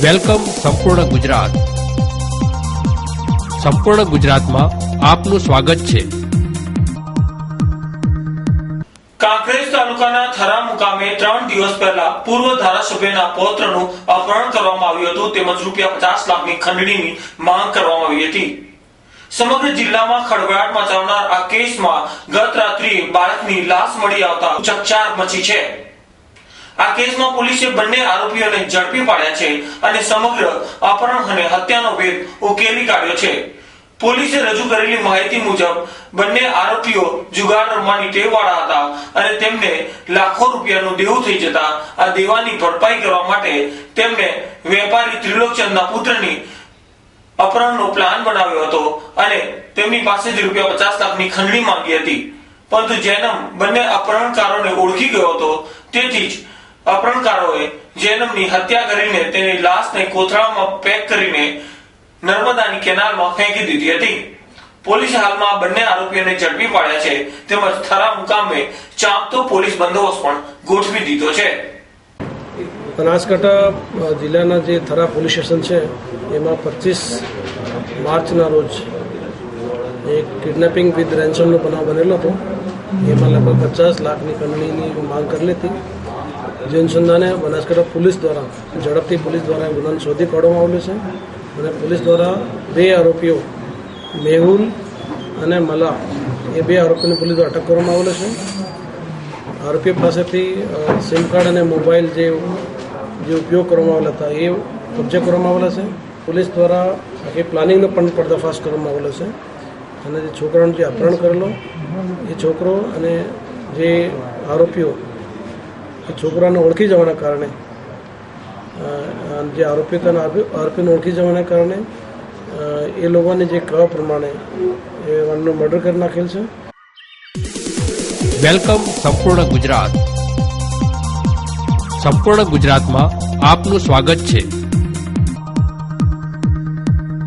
Welcome સંપૂર્ણ ગુજરાત. સંપૂર્ણ ગુજરાતમાં આપનું સ્વાગત છે. કાંકરેજ તાલુકાના થરા મુકામે 3 દિવસ પહેલા પૂર્વ ધારાસભ્યના પૌત્રનું અપહરણ કરવામાં આવ્યું હતું તેમજ ₹50 લાખની ખંડણીની માંગ કરવામાં આવી હતી. સમગ્ર જિલ્લામાં ખળભળાટ મચાવનાર આ કેસમાં ગત રાત્રિએ બાળકની લાશ મળી આવતા ચકચાર મચી છે. આ કેસમાં પોલીસે બંને આરોપીઓને ઝડપી પાડ્યા છે અને સમગ્ર અપહરણ અને હત્યાનો ભેદ ઉકેલી કાઢ્યો છે. પોલીસે રજૂ કરેલી માહિતી મુજબ બંને આરોપીઓ જુગાર રમવાની ટેવવાળા હતા અને તેમને લાખો રૂપિયાનું દેવું થઈ જતા આ દેવાની ભરપાઈ કરવા માટે તેમને વેપારી ત્રિલોકચંદના પુત્રની અપહરણનો પ્લાન બનાવ્યો હતો અને તેમની પાસેથી ₹50 લાખની ખંડણી માંગી હતી. પરંતુ જૈનમ બંને અપહરણકારોને ઓળખી ગયો હતો, તેથી જ અપહરણકારોએ જૈનમની હત્યા કરીને તેની લાશને કોથળામાં પેક કરીને નર્મદાની કેનાલમાં ફેંકી દીધી હતી. પોલીસે હાલમાં બંને આરોપીઓને ઝડપી પાડ્યા છે તેમજ થરા મુકામે ચાંપતો પોલીસ બંદોબસ્ત પણ ગોઠવી દીધો છે. બનાસકાંઠા જિલ્લાના જે થરા પોલીસ સ્ટેશન છે એમાં 25 માર્ચના રોજ એક કિડનેપિંગ વિથ રેન્સમનો બનાવ બનેલો હતો. એમાં લગભગ 50 લાખની ખંડણીની માંગ કરેલી હતી. જે અનુસંધાને બનાસકાંઠા પોલીસ દ્વારા ઝડપથી પોલીસ દ્વારા ગુનાને શોધી કાઢવામાં આવેલો છે અને પોલીસ દ્વારા 2 આરોપીઓ મેહુલ અને મલા એ 2 આરોપીને પોલીસ દ્વારા અટક કરવામાં આવેલો છે. આરોપીઓ પાસેથી સિમ કાર્ડ અને મોબાઈલ જે ઉપયોગ કરવામાં આવેલા હતા એ કબજે કરવામાં આવેલા છે. પોલીસ દ્વારા એ પ્લાનિંગનો પણ પર્દાફાશ કરવામાં આવેલો છે અને જે છોકરાનો જે અપહરણ કરેલો એ છોકરો અને જે આરોપીઓ એ છોકરાને ઓળખી જવાના કારણે જે આરોપીને ઓળખી જવાના કારણે એ લોકોને જે કહેવા પ્રમાણે એ એમનો મર્ડર કરી નાખેલ છે. વેલકમ સંપૂર્ણ ગુજરાત. સંપૂર્ણ ગુજરાતમાં આપનું સ્વાગત છે.